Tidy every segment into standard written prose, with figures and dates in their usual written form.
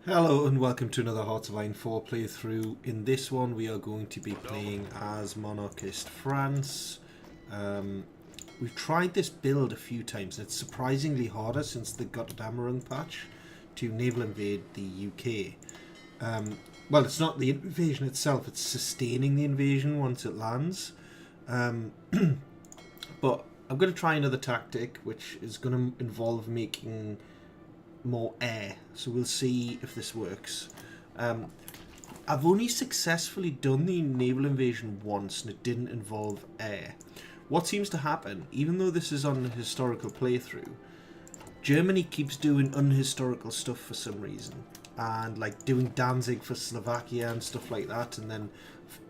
Hello and welcome to another HOI4 playthrough. In this one we are going to be playing as Monarchist France. We've tried this build a few times and it's surprisingly harder since the Gotterdammerung patch to naval invade the UK. Well, it's not the invasion itself, it's sustaining the invasion once it lands. But I'm going to try another tactic which is going to involve making more air, so we'll see if this works. I've only successfully done the naval invasion once and it didn't involve air. What seems to happen, even though this is on a historical playthrough, Germany keeps doing unhistorical stuff for some reason, and like doing Danzig for Slovakia and stuff like that, and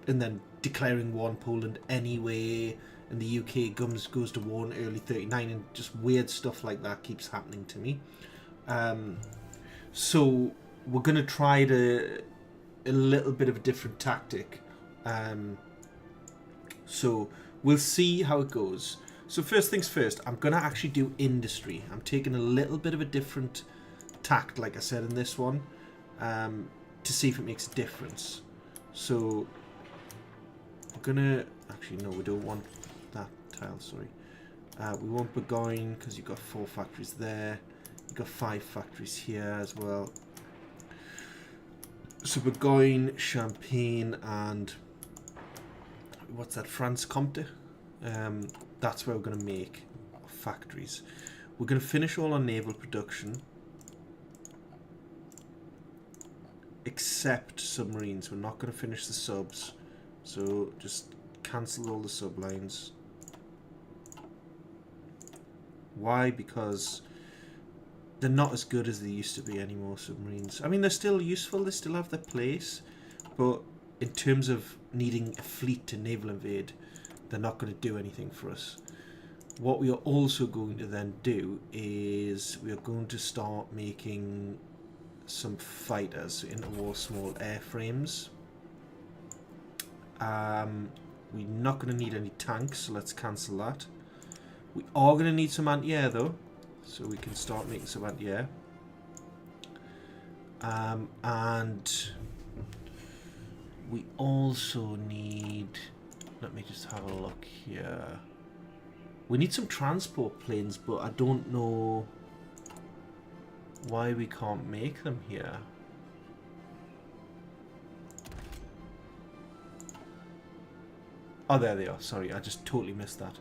then declaring war on Poland anyway, and the UK goes to war in early 39, and just weird stuff like that keeps happening to me. So we're going to try a little bit of a different tactic. So we'll see how it goes. So first things first, I'm going to actually do industry. I'm taking a little bit of a different tact, like I said in this one, to see if it makes a difference. So we're going to... Actually, no, we don't want that tile, sorry. We want Burgoyne because you've got 4 factories there. You've got 5 factories here as well. So Burgoyne, Champagne, and what's that? France Comté. That's where we're going to make factories. We're going to finish all our naval production, except submarines. We're not going to finish the subs, so just cancel all the sublines. Why? Because they're not as good as they used to be anymore, submarines. I mean, they're still useful, they still have their place, but in terms of needing a fleet to naval invade, they're not going to do anything for us. What we are also going to then do is we are going to start making some fighters, interwar small airframes. We're not going to need any tanks, so let's cancel that. We are going to need some anti-air though, so we can start making some anti-air. And we also need... Let me just have a look here. We need some transport planes, but I don't know why we can't make them here. Oh, there they are. Sorry, I just totally missed that.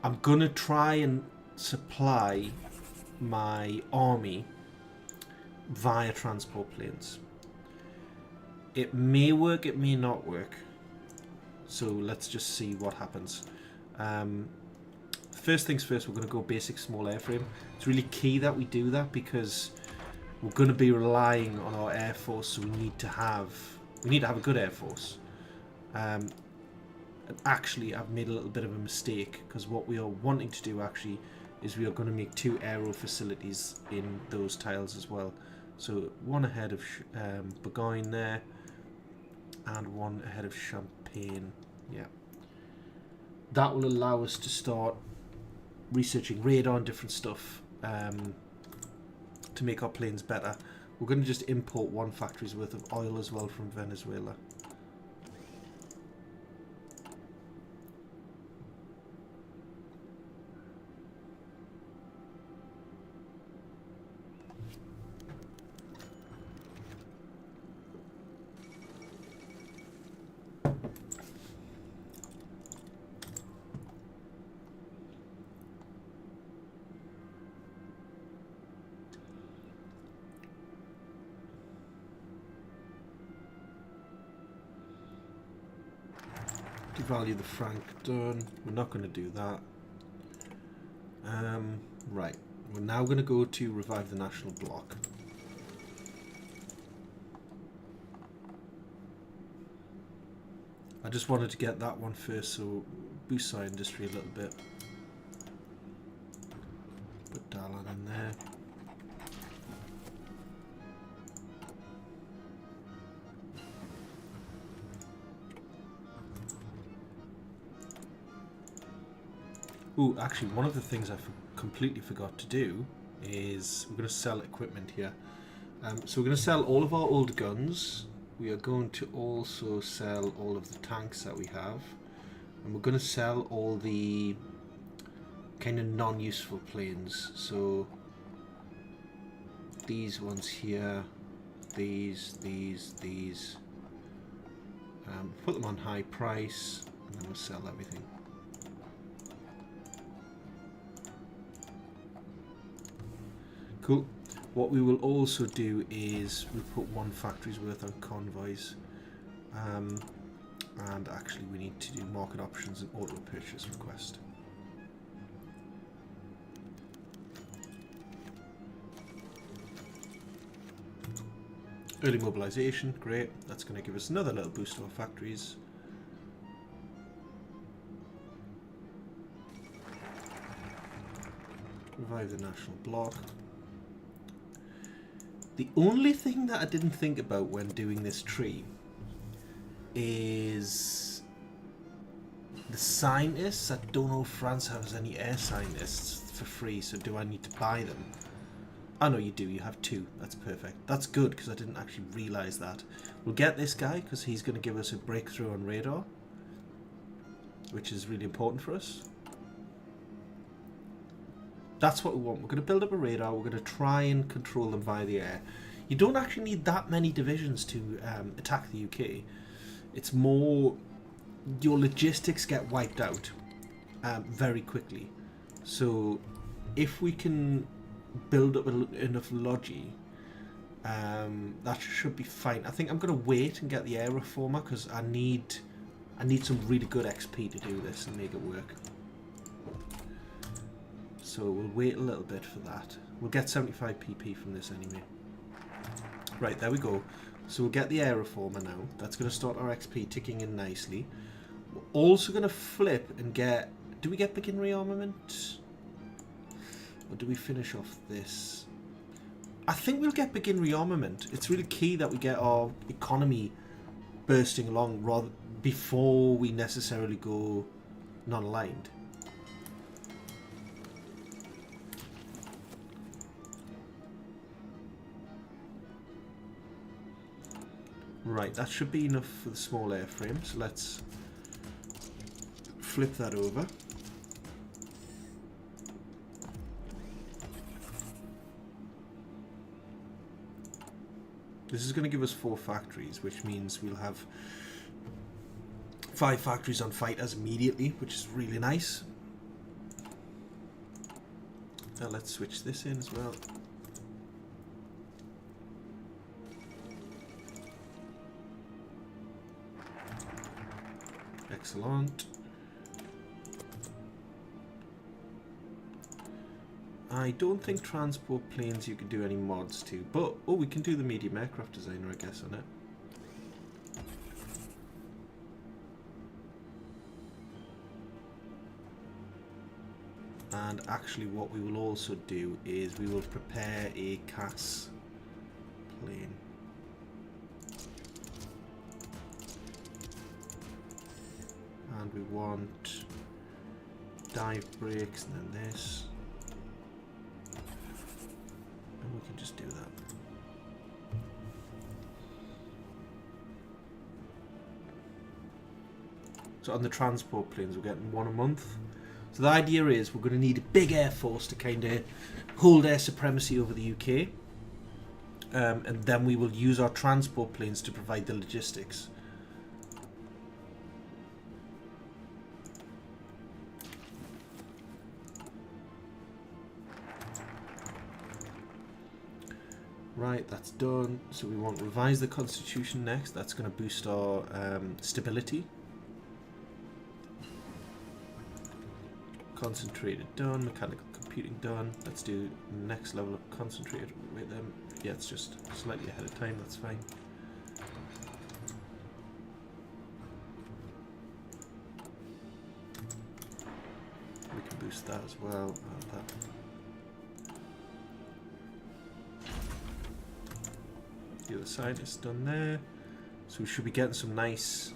I'm going to try and supply my army via transport planes. It may work, it may not work. So let's just see what happens. First things first, we're going to go basic small airframe. It's really key that we do that because we're going to be relying on our air force, so we need to have a good air force. And actually, I've made a little bit of a mistake because what we are wanting to do actually is we are going to make 2 aero facilities in those tiles as well. So one ahead of Burgoyne there, and one ahead of Champagne. Yeah, that will allow us to start researching radar and different stuff to make our planes better. We're going to just import 1 factory's worth of oil as well from Venezuela. Devalue the franc, done. We're not going to do that. Right, we're now going to go to revive the national bloc. I just wanted to get that one first, so boost our industry a little bit. Put Dalan in there. Ooh, actually, one of the things I completely forgot to do is we're going to sell equipment here. So we're going to sell all of our old guns. We are going to also sell all of the tanks that we have. And we're going to sell all the kind of non-useful planes. So these ones here, these. Put them on high price, and then we'll sell everything. Cool. What we will also do is we'll put one factory's worth on convoys. And actually we need to do market options and auto purchase request. Early mobilization, great. That's going to give us another little boost to our factories. Revive the national bloc. The only thing that I didn't think about when doing this tree is the scientists. I don't know if France has any air scientists for free, so do I need to buy them? Oh no, you do. You have 2. That's perfect. That's good, because I didn't actually realise that. We'll get this guy, because he's going to give us a breakthrough on radar, which is really important for us. That's what we want. We're going to build up a radar. We're going to try and control them via the air. You don't actually need that many divisions to attack the UK. It's more your logistics get wiped out very quickly. So if we can build up enough logi, that should be fine. I think I'm going to wait and get the air reformer, because I need some really good XP to do this and make it work. So we'll wait a little bit for that. We'll get 75 PP from this anyway. Right, there we go. So we'll get the air reformer now. That's going to start our XP ticking in nicely. We're also going to flip and get... Do we get begin rearmament? Or do we finish off this? I think we'll get begin rearmament. It's really key that we get our economy bursting along rather before we necessarily go non-aligned. Right, that should be enough for the small airframe, so let's flip that over. This is going to give us 4 factories, which means we'll have 5 factories on fighters immediately, which is really nice. Now let's switch this in as well. Excellent. I don't think transport planes you can do any mods to, but oh, we can do the medium aircraft designer, I guess, on it. And actually what we will also do is we will prepare a CAS plane. And we want dive brakes and then this. And we can just do that. So on the transport planes we're getting 1 a month. So the idea is we're going to need a big air force to kind of hold air supremacy over the UK. And then we will use our transport planes to provide the logistics. Right, that's done. So we want to revise the constitution next. That's going to boost our stability. Concentrated done. Mechanical computing done. Let's do next level of concentrated with them. Yeah, it's just slightly ahead of time. That's fine. We can boost that as well. And that. The other side is done there. So we should be getting some nice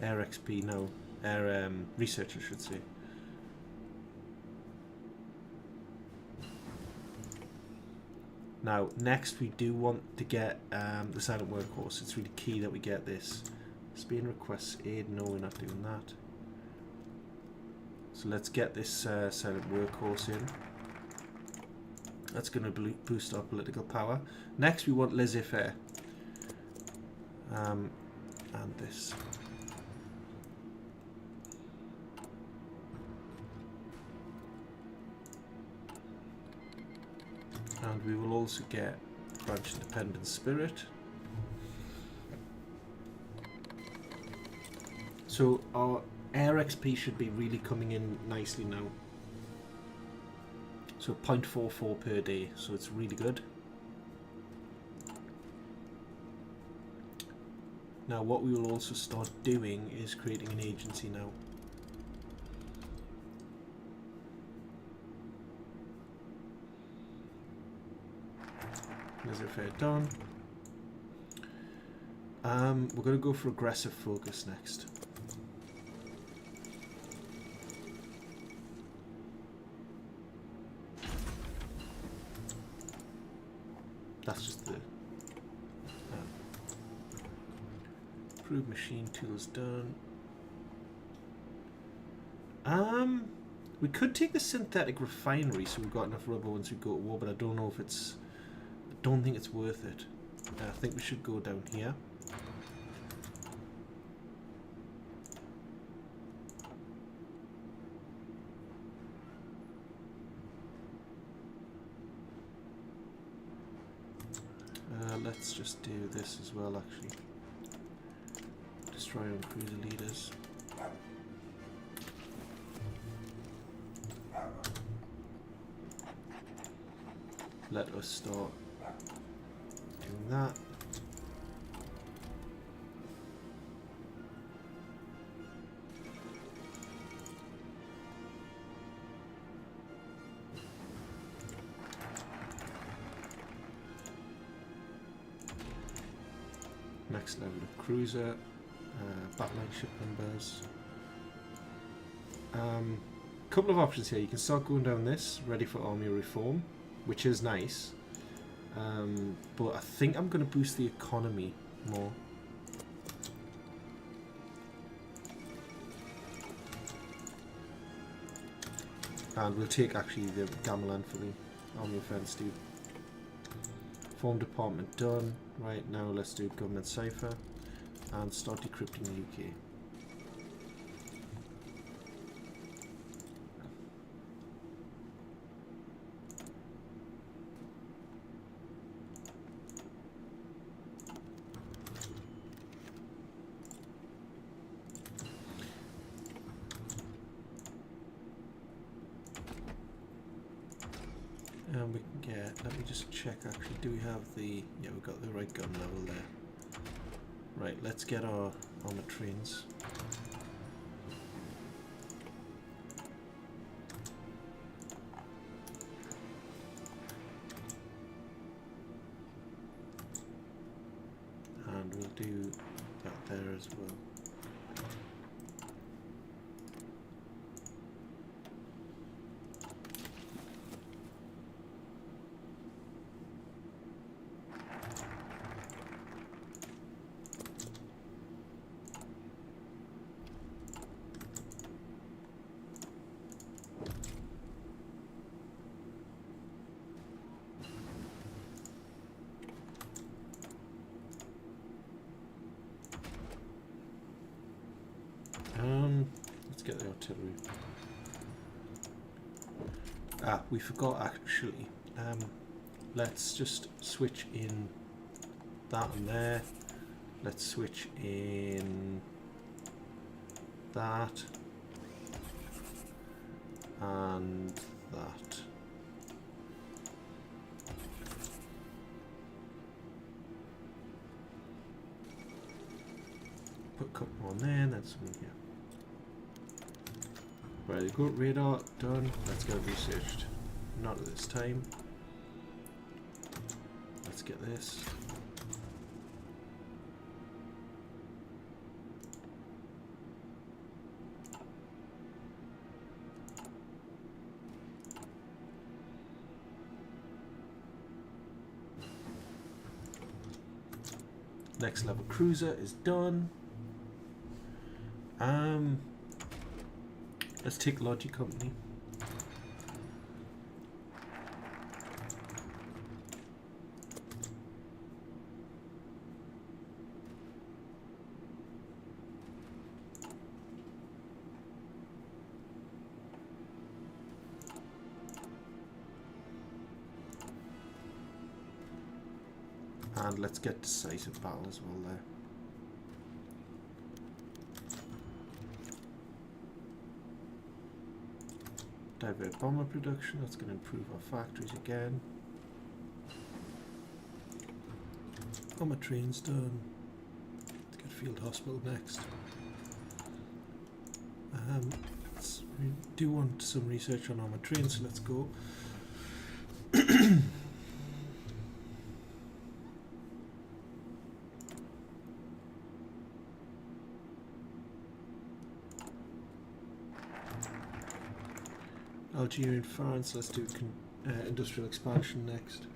air XP now. Air research, I should say. Now, next we do want to get the silent workhorse. It's really key that we get this. Spain requests aid. No, we're not doing that. So let's get this silent workhorse in. That's going to boost our political power. Next, we want laissez-faire. And this. And we will also get branch independent spirit. So our air XP should be really coming in nicely now. So 0.44 per day, so it's really good. Now what we will also start doing is creating an agency now. Laissez-faire done. We're going to go for aggressive focus next. That's just the improved machine tools done. We could take the synthetic refinery, so we've got enough rubber once we go to war, but I don't know if it's. I don't think it's worth it. I think we should go down here. Let's just do this as well, actually. Destroy on cruiser leaders. Let us start doing that. Next level of cruiser, battling ship numbers. Couple of options here. You can start going down this, ready for army reform, which is nice. But I think I'm going to boost the economy more. And we'll take actually the Gamelan for the army offence too. Form department done. Right, now let's do government cipher and start decrypting the UK. And we can get, let me just check actually, do we have the, yeah, we've got the right gun level there. Right, let's get our armoured trains. And we'll do that there as well. Let's get the artillery. Ah, we forgot actually. Let's just switch in that and there. Let's switch in that and that. Put a couple more on there and then some here. Very good, radar done. Let's get researched. Not at this time. Let's get this. Next level cruiser is done. Let's take Logic Company. And let's get decisive battle as well there. Divert bomber production, that's going to improve our factories again. Bomber trains done. Let's get field hospital next. We do want some research on armored trains, so let's go. Algeria and France, let's do industrial expansion next.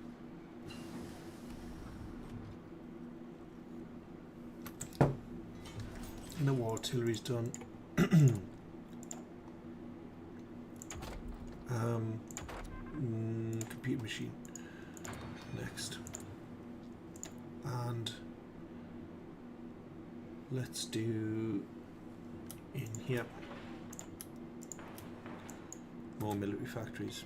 And the war artillery's done. Computer machine next. And let's do in here. More military factories.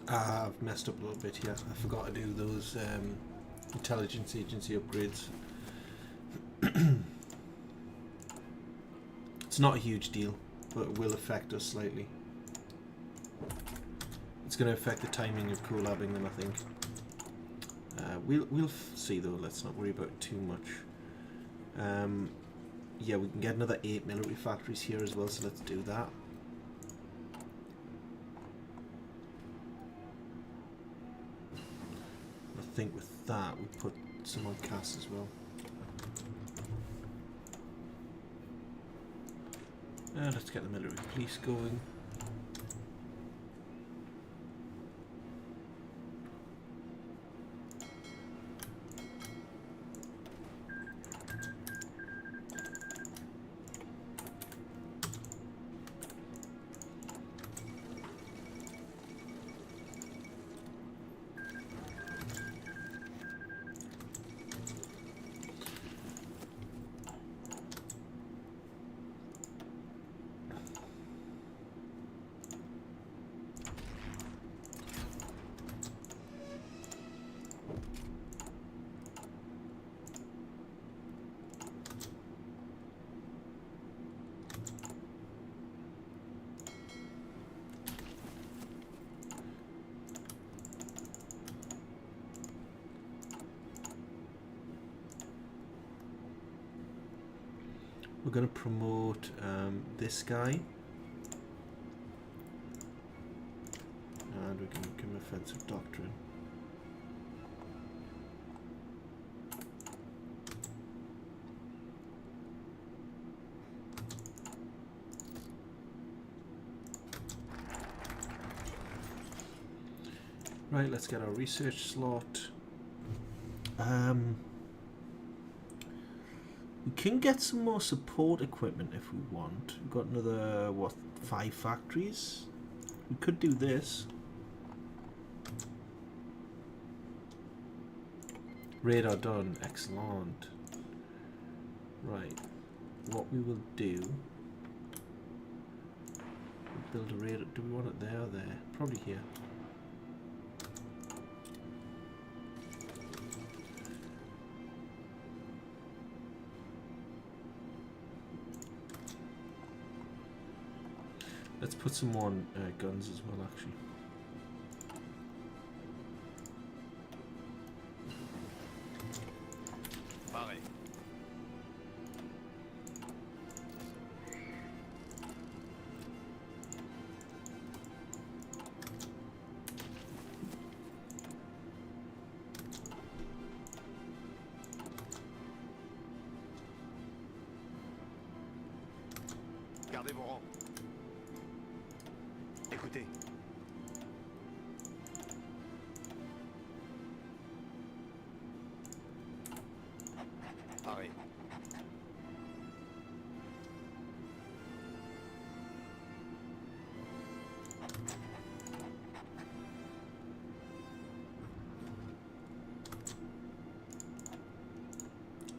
I've messed up a little bit here. I forgot to do those intelligence agency upgrades. It's not a huge deal, but it will affect us slightly. It's going to affect the timing of collabing them, I think. We'll see though. Let's not worry about it too much. Yeah, we can get another 8 military factories here as well, so let's do that. I think with that we put some on CAS as well. Let's get the military police going. We're going to promote this guy, and we're going to give him offensive doctrine. Right, let's get our research slot. We can get some more support equipment if we want. We've got another, what, 5 factories? We could do this. Radar done. Excellent. Right. What we will do build a radar. Do we want it there or there? Probably here. Let's put some more on guns as well, actually. Pareil. Gardez vos rangs. Écoutez. Pareil.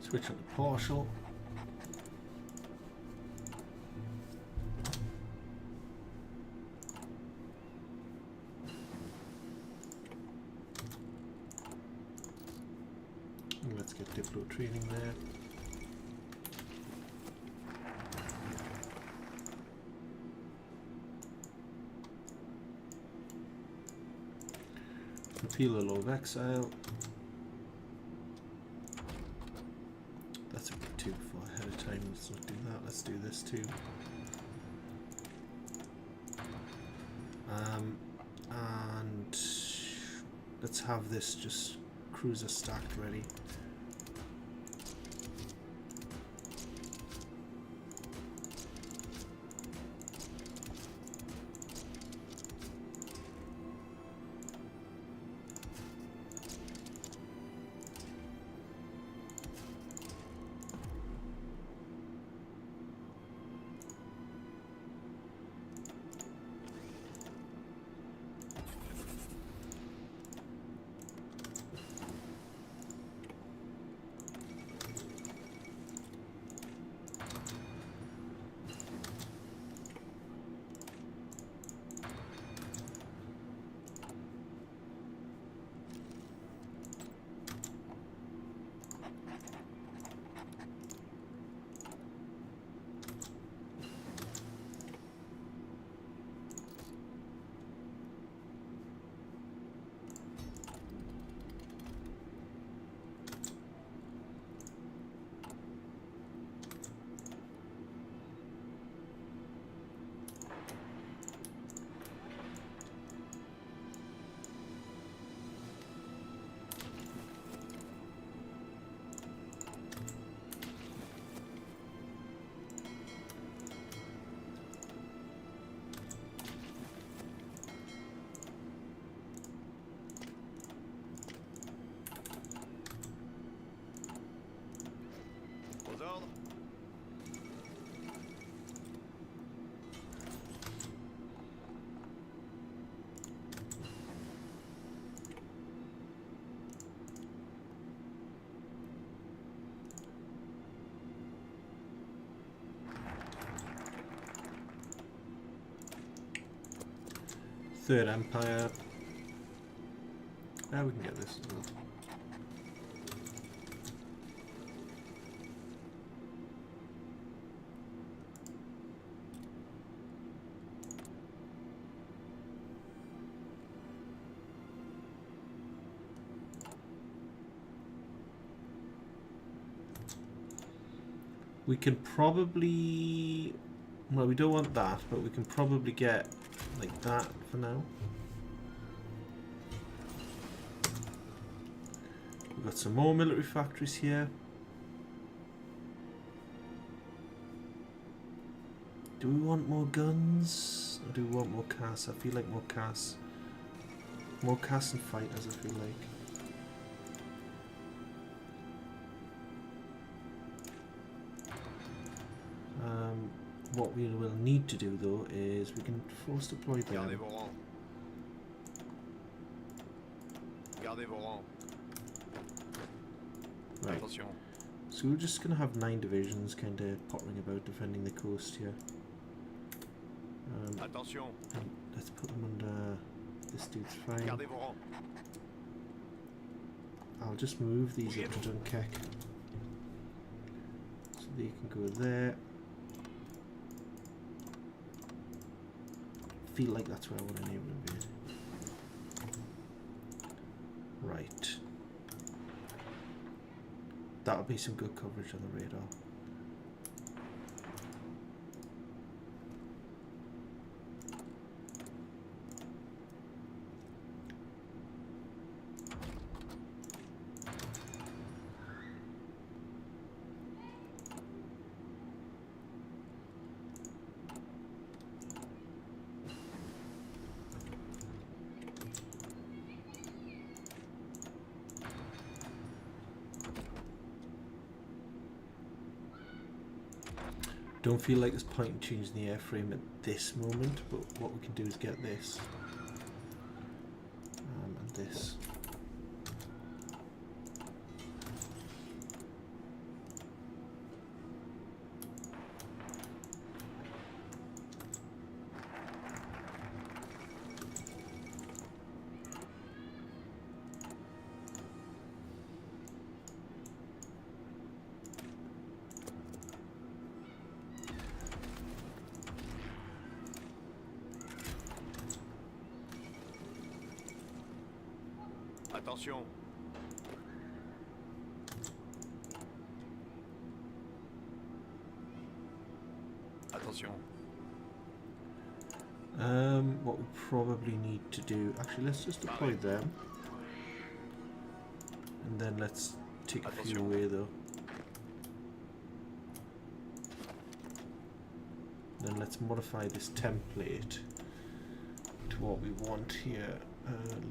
Switch on to partial. Let's get Diplo training there. Repeal a law of exile. That's a bit too far ahead of time. Let's not do that. Let's do this too. And let's have this just cruiser stacked ready. Aux ordres. Third Empire. Ah, we can get this as well. We can probably, well, we don't want that, but we can probably get like that for now. We've got some more military factories here. Do we want more guns? Or do we want more CAS? I feel like more CAS. More CAS and fighters, I feel like. What we will need to do though is we can force deploy them. Gardez vos rangs. Gardez vos rangs. Right. Attention. So we're just going to have 9 divisions kind of pottering about defending the coast here. Attention. And let's put them under. This dude's fine. Gardez vos rangs. I'll just move these up to Dunkirk. So they can go there. Feel like that's where I want to naval invade. Right. That'll be some good coverage on the radar. Don't feel like there's point in changing the airframe at this moment, but what we can do is get this and this. Attention. Attention. What we probably need to do, actually let's just deploy them. And then let's take a few away though. Then let's modify this template to what we want here.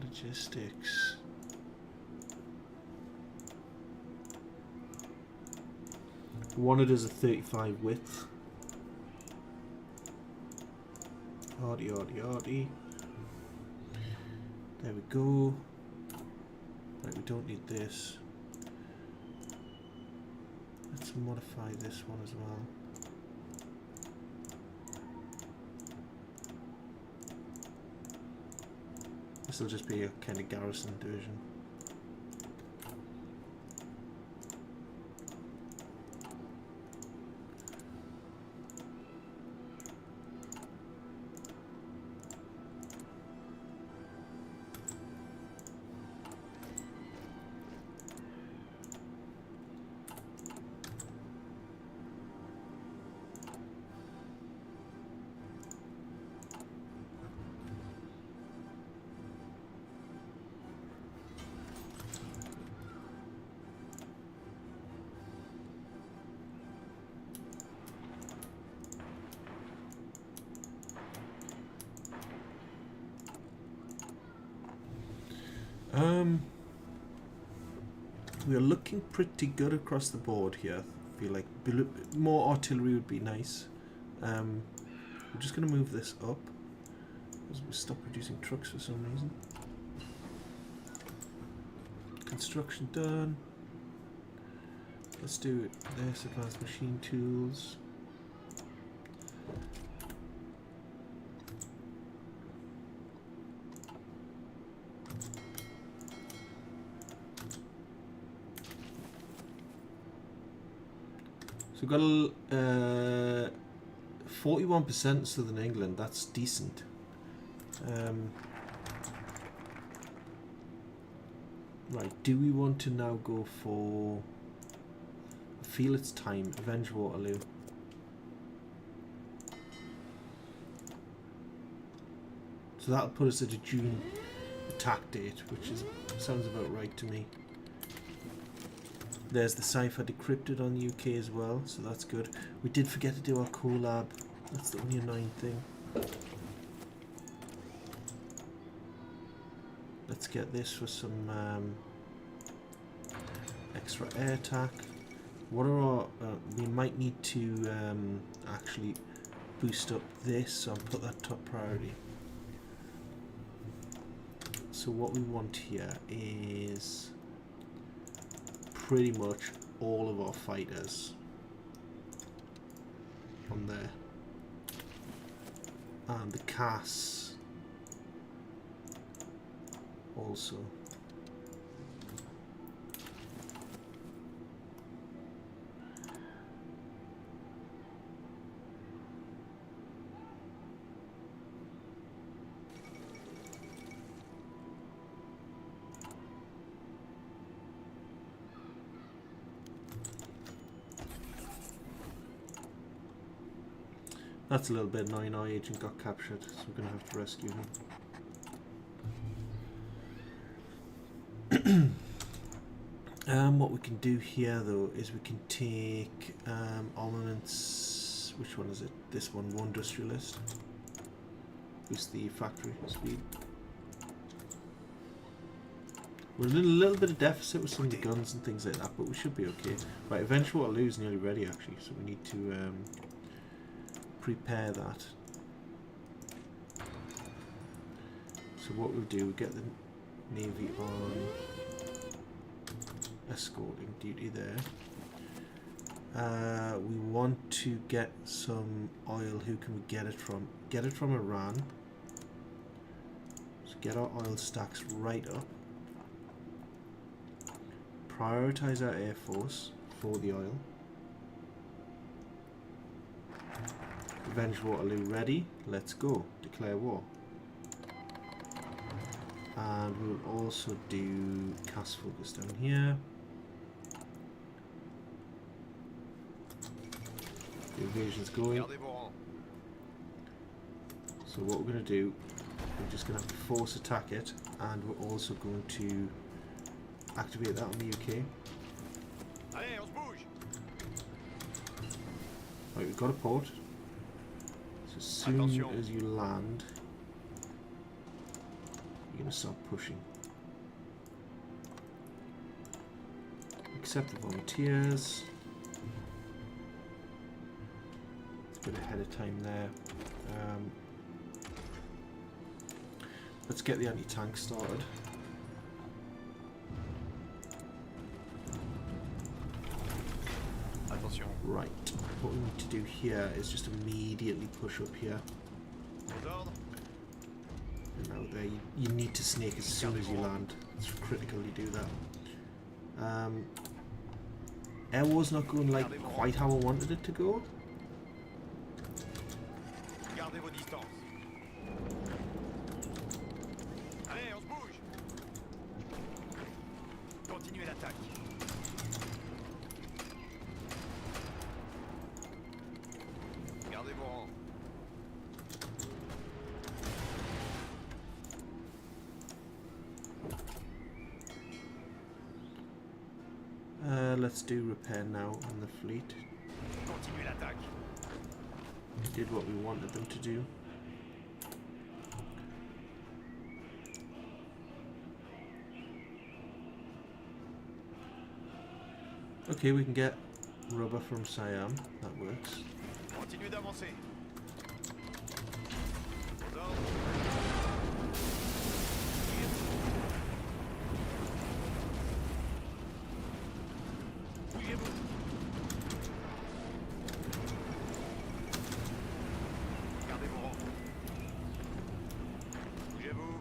Logistics. We want it as a 35 width. Arty, arty, arty. There we go. Right, we don't need this. Let's modify this one as well. This will just be a kind of garrison division. We're looking pretty good across the board here. I feel like more artillery would be nice. We're just going to move this up because we stopped producing trucks for some reason. Construction done. Let's do this, advanced machine tools. So we've got 41% Southern England. That's decent. Right, do we want to now go for... I feel it's time. Avenge Waterloo. So that'll put us at a June attack date, which sounds about right to me. There's the cipher decrypted on the UK as well, so that's good. We did forget to do our collab. That's the only annoying thing. Let's get this for some extra air attack. What are our... we might need to actually boost up this, so I'll put that top priority. So what we want here is pretty much all of our fighters on there. And the Cass also. That's a little bit annoying. Our agent got captured, so we're going to have to rescue him. What we can do here, though, is we can take armaments. Which one is it? This one, War Industrialist. Boost the factory speed. We're in a little bit of deficit with some of the guns and things like that, but we should be okay. Right, Eventual Waterloo is nearly ready, actually, so we need to prepare that. So what we'll do, we'll get the Navy on escorting duty there. We want to get some oil. Who can we get it from? Get it from Iran. So get our oil stacks right up. Prioritize our air force for the oil. Revenge Waterloo ready. Let's go. Declare war. And we'll also do cast focus down here. The invasion's going. So what we're going to do, we're just going to have to force attack it, and we're also going to activate that on the UK. Right, we've got a port. So as soon as you land, you're going to start pushing. Accept the volunteers. It's a bit ahead of time there. Let's get the anti-tank started. Attention. Right, what we need to do here is just immediately push up here. And now there, you need to snake as soon as you land. It's critical you do that. Air War's not going like quite how I wanted it to go. Gardez vos distances. Allez, on se bouge. Continuez l'attaque. Gardez vos rangs. Let's do repair now on the fleet. Continuez l'attaque. Did what we wanted them to do. Okay, we can get rubber from Siam. That works. Continuez d'avancer. Aux ordres. Bougez-vous. Gardez vos rangs. Bougez-vous.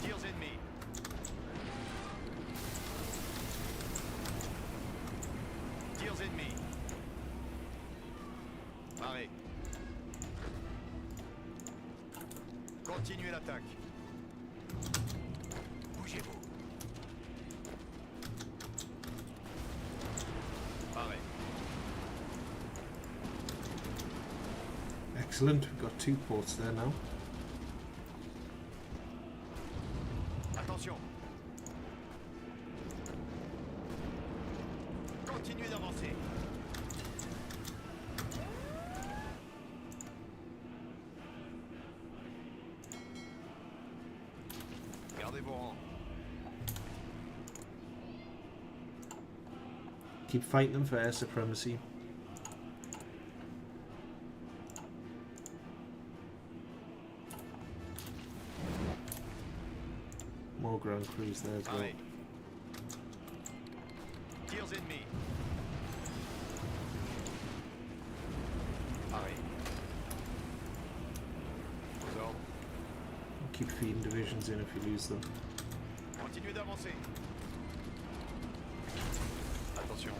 Tirs ennemis. Tirs ennemis. Arrêt. Continuez l'attaque. Bougez-vous. Arrêt. Excellent, we've got 2 ports there now. Attention. Continuez d'avancer. Gardez vos rangs. Keep fighting them for air supremacy. More ground crews there as well. Pareil. Tirs ennemis. Pareil. Aux ordres. Keep feeding divisions in if you lose them. Continuez d'avancer. Attention.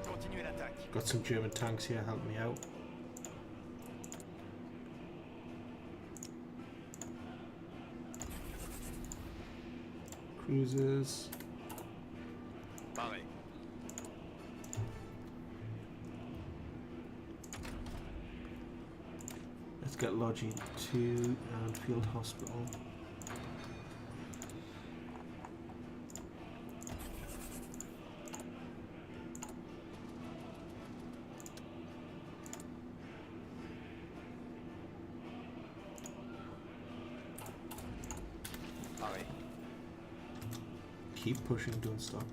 Continuez l'attaque. Got some German tanks here helping me out. Cruisers. Pareil. Let's get Logi 2 and Field Hospital. Pareil. Keep pushing, don't stop.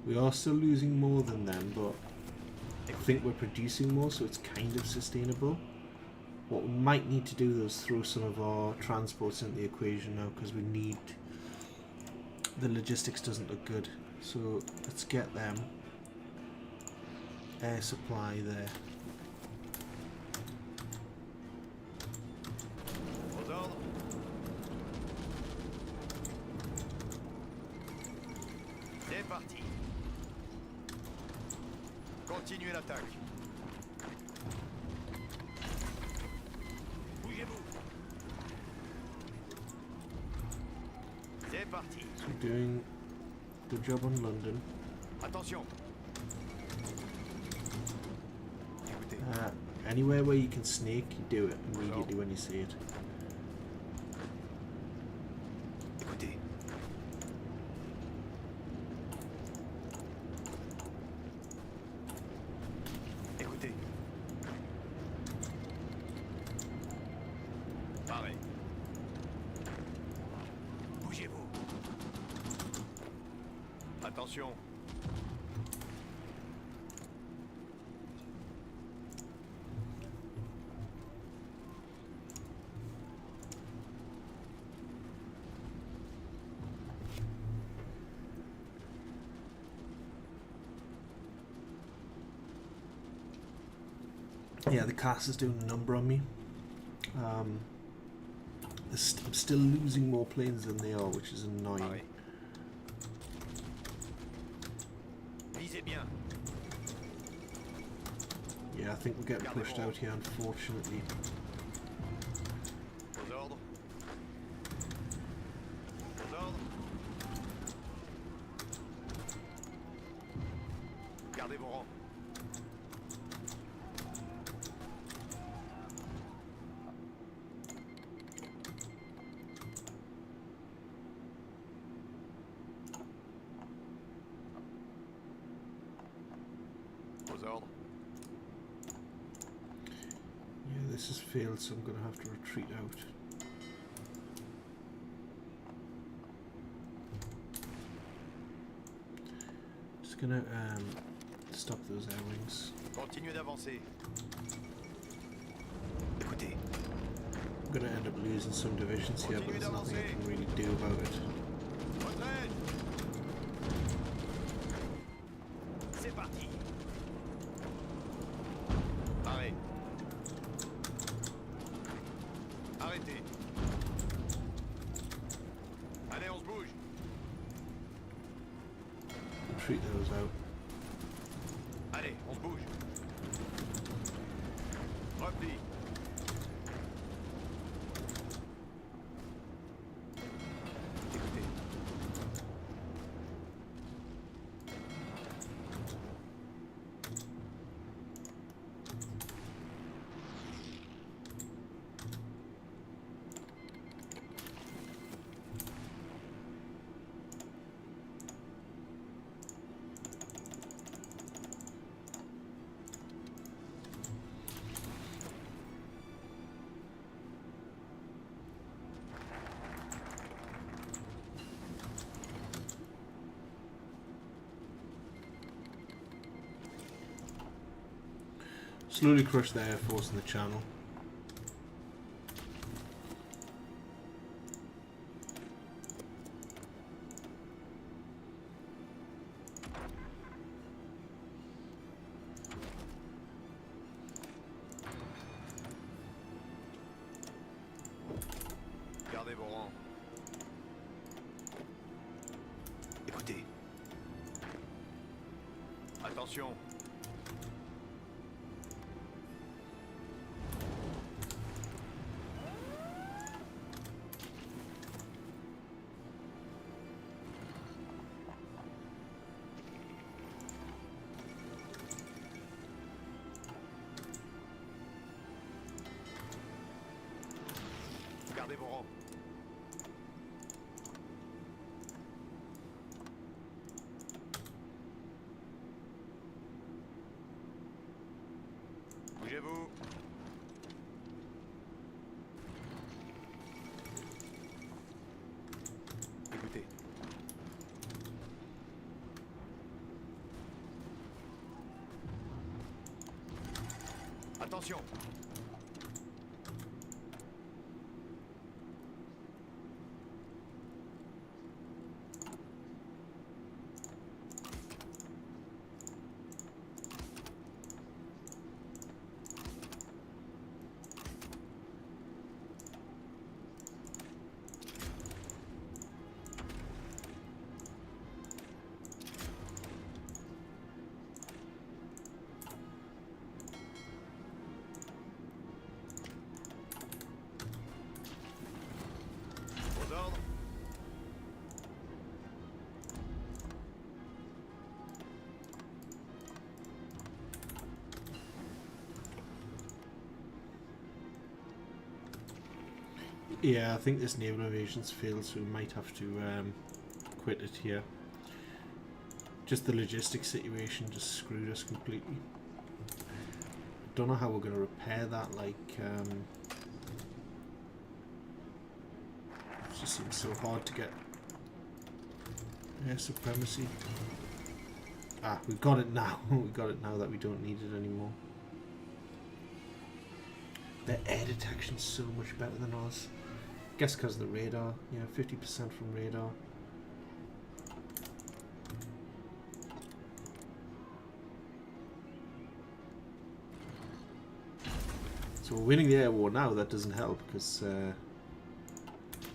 We are still losing more than them, but I think we're producing more, so it's kind of sustainable. What we might need to do though is throw some of our transports into the equation now, because we need... the logistics doesn't look good. So let's get them. Air supply there. Aux ordres. C'est parti. Continuez l'attaque. Bougez-vous. C'est parti. So we're doing a good job on London. Attention. Écoutez. Anywhere where you can snake, you do it immediately when you see it. Écoutez. Écoutez. Pareil. Bougez-vous. Attention. Yeah, the cast is doing a number on me. I'm still losing more planes than they are, which is annoying. Pareil. Visez bien. Yeah, I think we're getting pushed out here, unfortunately. Aux ordres. Aux ordres. Gardez vos rangs. Aux ordres. Yeah, this has failed, so I'm going to have to retreat out. Just going to stop those air wings. Continuez d'avancer. Écoutez. I'm going to end up losing some divisions here, but there's nothing I can really do about it. Retraite. C'est parti. Arrêt. Arrêtez. Allez, on se bouge. Retreat those out. Allez, on se bouge. Repli. Écoutez. Slowly crush the Air Force in the channel. Gardez vos rangs. Écoutez. Attention. Gardez vos rangs. Bougez-vous. Écoutez. Attention. Aux ordres. Yeah, I think this naval invasion's failed, so we might have to quit it here. Just the logistics situation just screwed us completely. Don't know how we're going to repair that, like, it just seems so hard to get air supremacy. Ah, we've got it now. We got it now that we don't need it anymore. Their air detection's so much better than ours. Guess because of the radar. Yeah, 50% from radar. So we're winning the air war now. That doesn't help because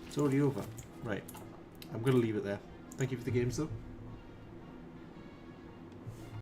it's already over. Right. I'm going to leave it there. Thank you for the games though.